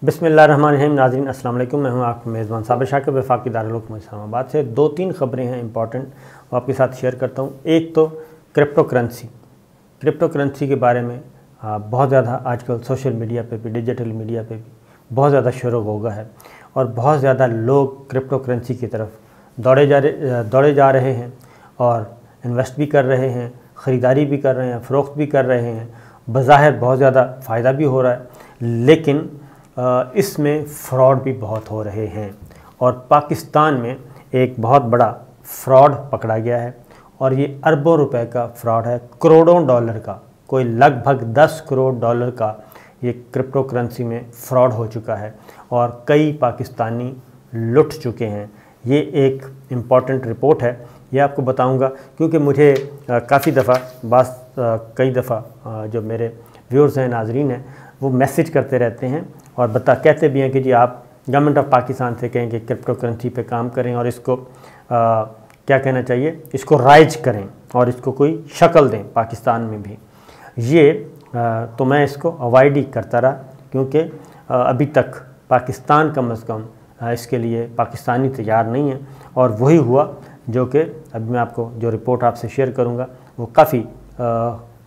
बिस्मिल्लाहिर्रहमानिर्रहीम। नाज़रीन अस्सलाम वालेकुम। मैं हूं आपका मेज़बान साबिर शाकिर वफाकी दारुल हुकूमत इस्लामाबाद से। 2-3 ख़बरें हैं इंपॉर्टेंट, वो आपके साथ शेयर करता हूं। एक तो क्रिप्टो करेंसी के बारे में बहुत ज़्यादा आजकल सोशल मीडिया पे भी, डिजिटल मीडिया पे भी बहुत ज़्यादा शोर होगा है और बहुत ज़्यादा लोग क्रिप्टो करेंसी की तरफ दौड़े जा रहे हैं और इन्वेस्ट भी कर रहे हैं, ख़रीदारी भी कर रहे हैं, फ़रोख्त भी कर रहे हैं। बज़ाहिर बहुत ज़्यादा फ़ायदा भी हो रहा है, लेकिन इसमें फ़्रॉड भी बहुत हो रहे हैं और पाकिस्तान में एक बहुत बड़ा फ़्रॉड पकड़ा गया है और ये अरबों रुपए का फ़्रॉड है, करोड़ों डॉलर का, कोई लगभग 10 करोड़ डॉलर का ये क्रिप्टो करेंसी में फ़्रॉड हो चुका है और कई पाकिस्तानी लुट चुके हैं। ये एक इम्पॉर्टेंट रिपोर्ट है, ये आपको बताऊंगा क्योंकि मुझे काफ़ी दफ़ा कई दफ़ा जो मेरे व्यूअर्स हैं, नाजरीन हैं, वो मैसेज करते रहते हैं और कहते भी हैं कि जी आप गवर्नमेंट ऑफ पाकिस्तान से कहें कि क्रिप्टो करेंसी पे काम करें और इसको क्या कहना चाहिए, इसको राइज करें और इसको कोई शक्ल दें पाकिस्तान में भी। ये तो मैं इसको अवॉइड ही करता रहा क्योंकि अभी तक पाकिस्तान कम से कम इसके लिए पाकिस्तानी तैयार नहीं है और वही हुआ जो कि अभी मैं आपको जो रिपोर्ट आपसे शेयर करूँगा वो काफ़ी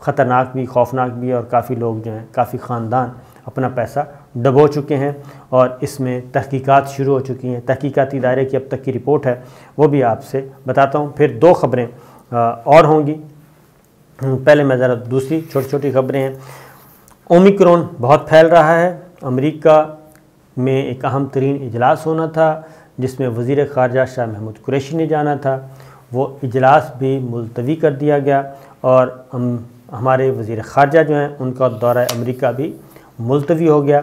ख़तरनाक भी, खौफनाक भी है और काफ़ी लोग जो हैं, काफ़ी ख़ानदान अपना पैसा डबो चुके हैं और इसमें तहकीकात शुरू हो चुकी हैं। तहकीकाती दायरे की अब तक की रिपोर्ट है, वो भी आपसे बताता हूँ। फिर 2 ख़बरें और होंगी। पहले मैं ज़रा दूसरी छोटी ख़बरें हैं। ओमिक्रॉन बहुत फैल रहा है। अमेरिका में एक अहम तरीन इजलास होना था जिसमें वज़ीर ख़ारजा शाह महमूद कुरैशी ने जाना था, वो इजलास भी मुलतवी कर दिया गया और हमारे वज़ीर ख़ारजा जो हैं उनका दौरा अमेरिका भी मुलतवी हो गया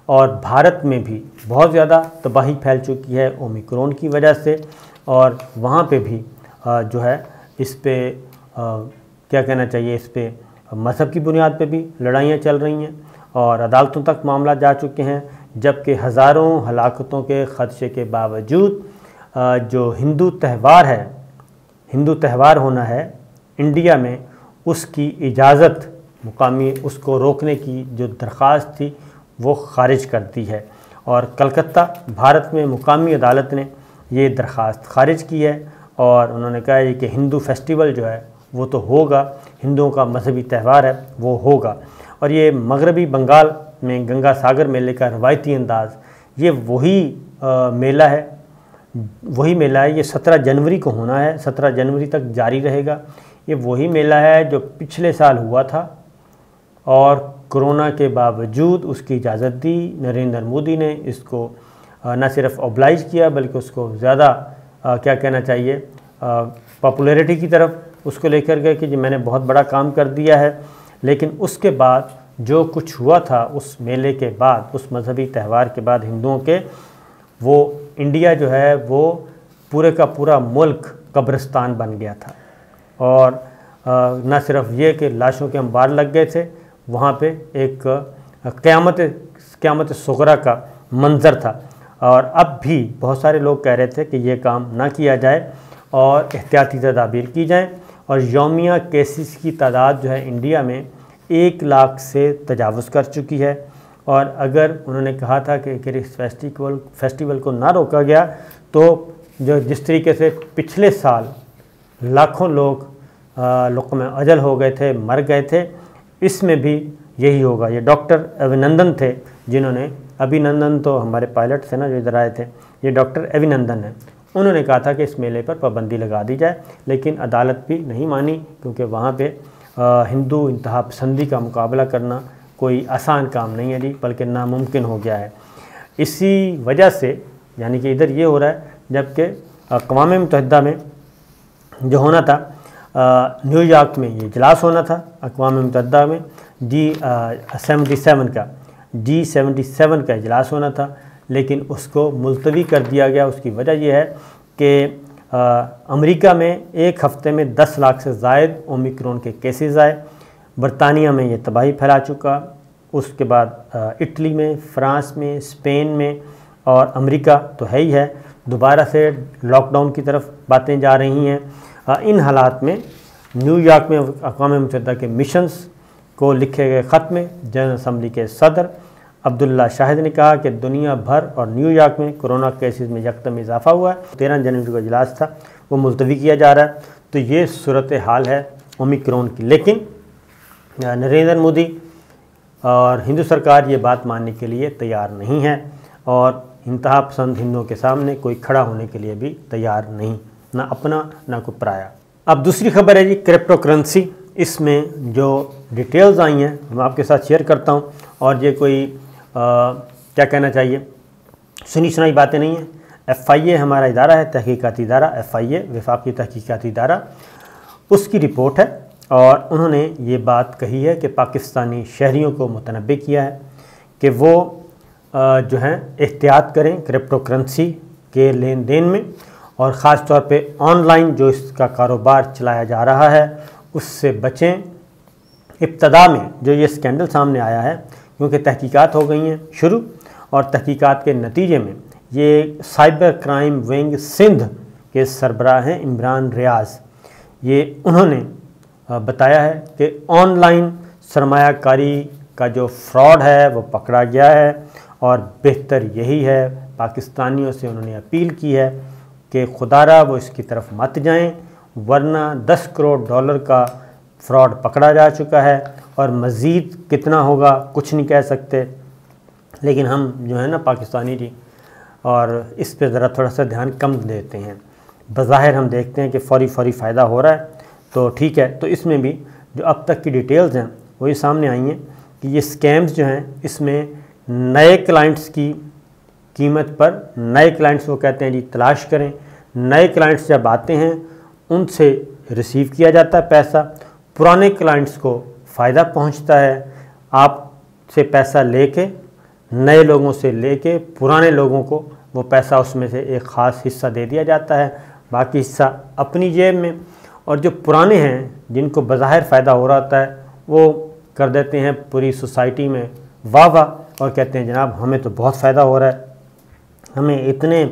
और भारत में भी बहुत ज़्यादा तबाही फैल चुकी है ओमिक्रॉन की वजह से और वहाँ पे भी जो है इस पे क्या कहना चाहिए, इस पे मज़हब की बुनियाद पे भी लड़ाइयाँ चल रही हैं और अदालतों तक मामला जा चुके हैं, जबकि हज़ारों हलाकतों के ख़दशे के बावजूद जो हिंदू त्यौहार होना है इंडिया में, उसकी इजाज़त मुकामी उसको रोकने की जो दरख्वास्त थी वो ख़ारिज कर दी है और कलकत्ता भारत में मुकामी अदालत ने ये दरख्वास्त ख़ारिज की है और उन्होंने कहा है कि हिंदू फेस्टिवल जो है वो तो होगा, हिंदुओं का मजहबी त्यौहार है वो होगा। और ये मगरबी बंगाल में गंगा सागर मेले का रवायती अंदाज़, ये वही मेला है, ये 17 जनवरी को होना है, 17 जनवरी तक जारी रहेगा। ये वही मेला है जो पिछले साल हुआ था और कोरोना के बावजूद उसकी इजाज़त दी। नरेंद्र मोदी ने इसको न सिर्फ ऑब्लाइज किया बल्कि उसको ज़्यादा क्या कहना चाहिए, पॉपुलैरिटी की तरफ उसको लेकर गए कि जी मैंने बहुत बड़ा काम कर दिया है। लेकिन उसके बाद जो कुछ हुआ था उस मेले के बाद, उस मजहबी त्यौहार के बाद हिंदुओं के, वो इंडिया जो है वो पूरे का पूरा मुल्क कब्रिस्तान बन गया था और न सिर्फ ये कि लाशों के अंबार लग गए थे, वहाँ पे एक क़यामत सुग़रा का मंज़र था और अब भी बहुत सारे लोग कह रहे थे कि ये काम ना किया जाए और एहतियाती तदाबीर की जाएँ। और यौमिया केसेस की तादाद जो है इंडिया में 1 लाख से तजावुज़ कर चुकी है और अगर उन्होंने कहा था कि इस फेस्टिवल को ना रोका गया तो जो जिस तरीके से पिछले साल लाखों लोग में अजल हो गए थे, मर गए थे, इसमें भी यही होगा। ये डॉक्टर अभिनंदन थे जिन्होंने, अभिनंदन तो हमारे पायलट थे ना जो इधर आए थे, ये डॉक्टर अभिनंदन हैं, उन्होंने कहा था कि इस मेले पर पाबंदी लगा दी जाए, लेकिन अदालत भी नहीं मानी क्योंकि वहाँ पे हिंदू इंतहा पसंदी का मुकाबला करना कोई आसान काम नहीं है जी, बल्कि नामुमकिन हो गया है। इसी वजह से यानी कि इधर ये हो रहा है, जबकि अक़वाम मुत्तहिदा में जो होना था, न्यूयॉर्क में ये इजलास होना था अक़वाम मुत्तहिदा में G77 का इजलास होना था, लेकिन उसको मुलतवी कर दिया गया। उसकी वजह यह है कि अमेरिका में एक हफ़्ते में 10 लाख से ज़ायद ओमिक्रॉन के केसेस आए। बरतानिया में ये तबाही फैला चुका, उसके बाद इटली में, फ़्रांस में, स्पेन में और अमेरिका तो है ही है, दोबारा से लॉकडाउन की तरफ बातें जा रही हैं। इन हालात में न्यूयॉर्क में अक़वाम मुत्तहिदा के मिशंस को लिखे गए ख़त में जनरल असम्बली के सदर अब्दुल्ला शाहिद ने कहा कि दुनिया भर और न्यूयॉर्क में कोरोना केसेस में यकदम इजाफा हुआ है। 13 जनवरी को इजलास था, वो मुलतवी किया जा रहा है। तो ये सूरत हाल है ओमिक्रॉन की। लेकिन नरेंद्र मोदी और हिंदू सरकार ये बात मानने के लिए तैयार नहीं है और इंतहा पसंद हिंदुओं के सामने कोई खड़ा होने के लिए भी तैयार नहीं, ना अपना ना कोई पराया। अब दूसरी खबर है जी क्रिप्टो करेंसी। इसमें जो डिटेल्स आई हैं मैं आपके साथ शेयर करता हूं और ये कोई क्या कहना चाहिए सुनी सुनाई बातें नहीं हैं। FIA हमारा इदारा है, तहकीकाती इदारा, FIA वफाकी तहकीकाती इदारा, उसकी रिपोर्ट है और उन्होंने ये बात कही है कि पाकिस्तानी शहरियों को मुतनब्बे किया है कि वो जो हैं एहतियात करें क्रिप्टो करेंसी के लेन देन में और ख़ास तौर पे ऑनलाइन जो इसका कारोबार चलाया जा रहा है उससे बचें। इब्तदा में जो ये स्कैंडल सामने आया है, क्योंकि तहकीकात हो गई हैं शुरू और तहकीकात के नतीजे में ये साइबर क्राइम विंग सिंध के सरबराह हैं इमरान रियाज, ये उन्होंने बताया है कि ऑनलाइन सरमायाकारी का जो फ्रॉड है वो पकड़ा गया है और बेहतर यही है, पाकिस्तानियों से उन्होंने अपील की है कि खुदारा वो इसकी तरफ मत जाएं, वरना $10 करोड़ का फ्रॉड पकड़ा जा चुका है और मज़ीद कितना होगा कुछ नहीं कह सकते। लेकिन हम जो है ना पाकिस्तानी जी और इस पे ज़रा थोड़ा सा ध्यान कम देते हैं। बज़ाहिर हम देखते हैं कि फ़ौरी फ़ायदा हो रहा है तो ठीक है। तो इसमें भी जो अब तक की डिटेल्स हैं वही सामने आई हैं कि ये स्कैम्स जो हैं इसमें नए क्लाइंट्स की कीमत पर नए क्लाइंट्स वो कहते हैं जी तलाश करें। नए क्लाइंट्स जब आते हैं उनसे रिसीव किया जाता है पैसा, पुराने क्लाइंट्स को फ़ायदा पहुंचता है। आपसे पैसा लेके नए लोगों से लेके पुराने लोगों को वो पैसा उसमें से एक ख़ास हिस्सा दे दिया जाता है, बाकी हिस्सा अपनी जेब में। और जो पुराने हैं जिनको बज़ाहिर फ़ायदा हो रहा होता है वो कर देते हैं पूरी सोसाइटी में वाह वाह और कहते हैं जनाब हमें तो बहुत फ़ायदा हो रहा है, हमें इतने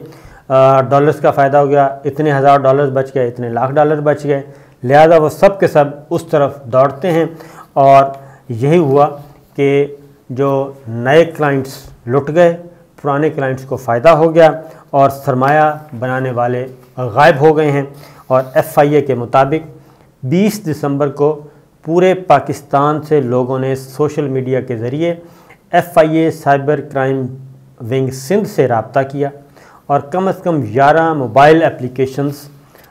डॉलर्स का फ़ायदा हो गया, इतने हज़ार डॉलर बच गए, इतने लाख डॉलर बच गए। लिहाजा वो सब के सब उस तरफ दौड़ते हैं और यही हुआ कि जो नए क्लाइंट्स लुट गए, पुराने क्लाइंट्स को फ़ायदा हो गया और सरमाया बनाने वाले गायब हो गए हैं। और FIA के मुताबिक 20 दिसंबर को पूरे पाकिस्तान से लोगों ने सोशल मीडिया के ज़रिए FIA cyber crime wing Sindh से रब्ता किया और कम से कम 11 मोबाइल एप्लीकेशंस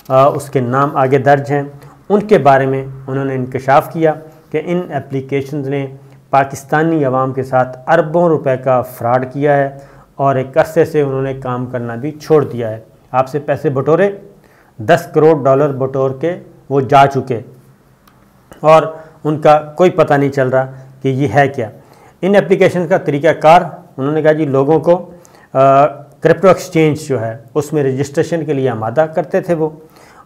उसके नाम आगे दर्ज हैं, उनके बारे में उन्होंने इंकशाफ किया कि इन एप्लीकेशंस ने पाकिस्तानी अवाम के साथ अरबों रुपए का फ्रॉड किया है और एक अरसे से उन्होंने काम करना भी छोड़ दिया है। आपसे पैसे बटोरे, $10 करोड़ बटोर के वो जा चुके और उनका कोई पता नहीं चल रहा कि ये है क्या। इन एप्लीकेशन का तरीक़ाकार उन्होंने कहा जी लोगों को क्रिप्टो एक्सचेंज जो है उसमें रजिस्ट्रेशन के लिए आमादा करते थे वो,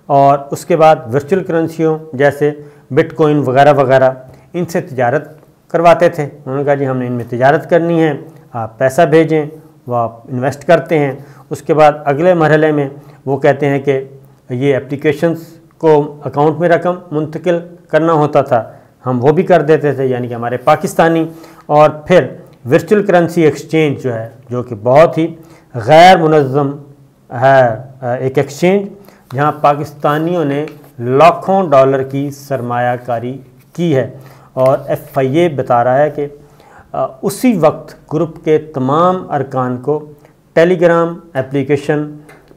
और उसके बाद वर्चुअल करेंसियों जैसे बिटकॉइन वगैरह वगैरह इनसे तिजारत करवाते थे। उन्होंने कहा जी हमने इनमें तिजारत करनी है, आप पैसा भेजें, वो आप इन्वेस्ट करते हैं। उसके बाद अगले मरहले में वो कहते हैं कि ये एप्लीकेशंस को अकाउंट में रकम मुंतकिल करना होता था, हम वो भी कर देते थे, यानी कि हमारे पाकिस्तानी। और फिर वर्चुअल करेंसी एक्सचेंज जो है, जो कि बहुत ही गैर मुनज़्ज़म है एक एक्सचेंज, जहां पाकिस्तानियों ने लाखों डॉलर की सरमायाकारी की है। और FIA बता रहा है कि उसी वक्त ग्रुप के तमाम अरकान को टेलीग्राम एप्लीकेशन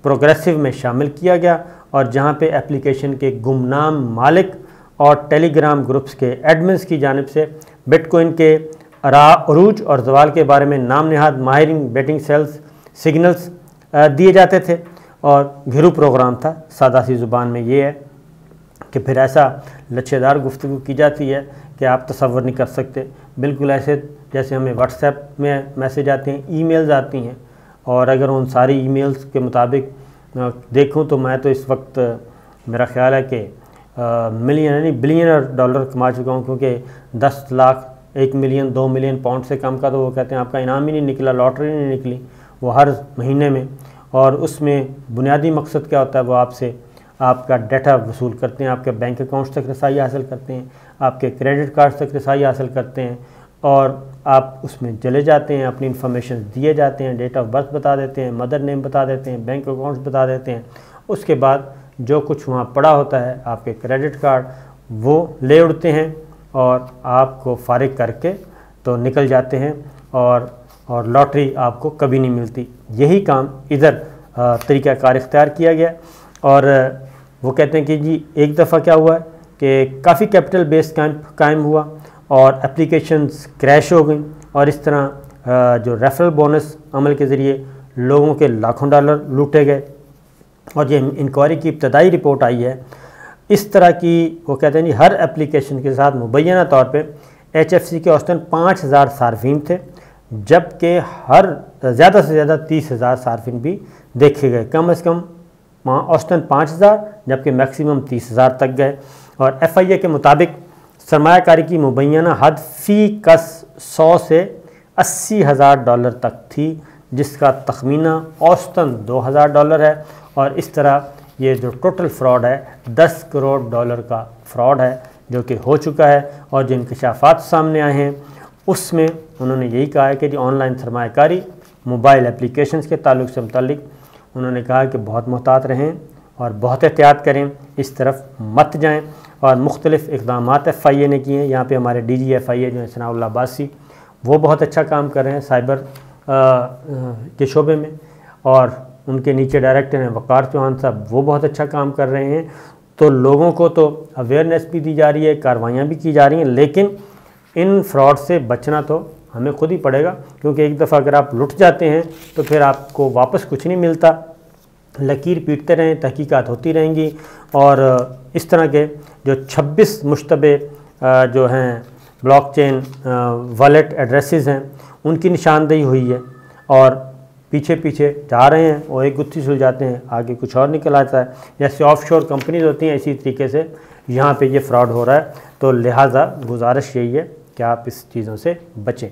प्रोग्रेसिव में शामिल किया गया और जहां पे एप्लीकेशन के गुमनाम मालिक और टेलीग्राम ग्रुप्स के एडमिन्स की जानिब से बिटकॉइन के अरूज और जवाल के बारे में नाम नहाद माहिरीन बेटिंग सिग्नल्स दिए जाते थे और घिरू प्रोग्राम था। सादा सी ज़ुबान में ये है कि फिर ऐसा लच्छेदार गुफ्तगू की जाती है कि आप तसव्वुर नहीं कर सकते, बिल्कुल ऐसे जैसे हमें व्हाट्सएप में मैसेज आते हैं, ईमेल्स आती हैं। और अगर उन सारी ईमेल्स के मुताबिक देखूं तो मैं तो इस वक्त मेरा ख्याल है कि मिलियन यानी बिलियनर डॉलर कमा चुका हूं, क्योंकि 10 लाख 1 मिलियन 2 मिलियन पाउंड से कम का तो वो कहते हैं आपका इनाम ही नहीं निकला, लॉटरी नहीं निकली वो हर महीने में। और उसमें बुनियादी मकसद क्या होता है, वो आपसे आपका डाटा वसूल करते हैं, आपके बैंक अकाउंट्स तक रसाई हासिल करते हैं, आपके क्रेडिट कार्ड तक रसाई हासिल करते हैं और आप उसमें चले जाते हैं, अपनी इन्फॉर्मेशन दिए जाते हैं, डेट ऑफ बर्थ बता देते हैं, मदर नेम बता देते हैं, बैंक अकाउंट्स बता देते हैं। उसके बाद जो कुछ वहाँ पड़ा होता है, आपके क्रेडिट कार्ड वो ले उड़ते हैं और आपको फारिग करके तो निकल जाते हैं और लॉटरी आपको कभी नहीं मिलती। यही काम इधर तरीक़ाकार इख्तियार किया गया और वो कहते हैं कि जी एक दफ़ा क्या हुआ कि काफ़ी कैपिटल बेस कायम हुआ और एप्लीकेशंस क्रैश हो गई और इस तरह जो रेफरल बोनस अमल के ज़रिए लोगों के लाखों डॉलर लूटे गए। और ये इंक्वायरी की इब्तदाई रिपोर्ट आई है। इस तरह की वो कहते हैं जी हर एप्लीकेशन के साथ मुबैना तौर पे HFC के औसतन 5000 सार्फिन थे, जबकि हर ज़्यादा से ज़्यादा 30,000 सार्फिन भी देखे गए। कम से कम औसतन 5000 जबकि मैक्सिमम 30,000 तक गए। और FIA के मुताबिक सरमायाकारी की मुबैना हद फ़ी कस 100 से 80,000 डॉलर तक थी, जिसका तखमीना औसतन 2,000 डॉलर है। और इस तरह ये जो टोटल फ्रॉड है 10 करोड़ डॉलर का फ्रॉड है जो कि हो चुका है। और जो इंकशाफात सामने आए हैं उसमें उन्होंने यही कहा है कि जो ऑनलाइन सरमायाकारी मोबाइल एप्लीकेशंस के ताल्लुक़ से मुतालिक उन्होंने कहा कि बहुत मोहतात रहें और बहुत एहतियात करें, इस तरफ मत जाएं। और मुख्तलिफ़ इक़दामात FIA ने किए हैं। यहाँ पे हमारे DG FIA जो है सनाउल्लाह अब्बासी, वो बहुत अच्छा काम कर रहे हैं साइबर के शोबे में, और उनके नीचे डायरेक्टर हैं वक़ार चौहान साहब, वो बहुत अच्छा काम कर रहे हैं। तो लोगों को तो अवेयरनेस भी दी जा रही है, कार्रवाइयाँ भी की जा रही हैं, लेकिन इन फ्रॉड से बचना तो हमें खुद ही पड़ेगा, क्योंकि एक दफ़ा अगर आप लुट जाते हैं तो फिर आपको वापस कुछ नहीं मिलता। लकीर पीटते रहें, तहकीकात होती रहेंगी। और इस तरह के जो 26 मुश्तबे जो हैं ब्लॉकचेन वॉलेट एड्रेसेस हैं उनकी निशानदेही हुई है और पीछे पीछे जा रहे हैं और एक गुत्थी सुलझाते हैं, आगे कुछ और निकल आता है। जैसे ऑफशोर कंपनीज होती हैं, इसी तरीके से यहाँ पे ये फ्रॉड हो रहा है। तो लिहाजा गुजारिश यही है कि आप इस चीज़ों से बचें।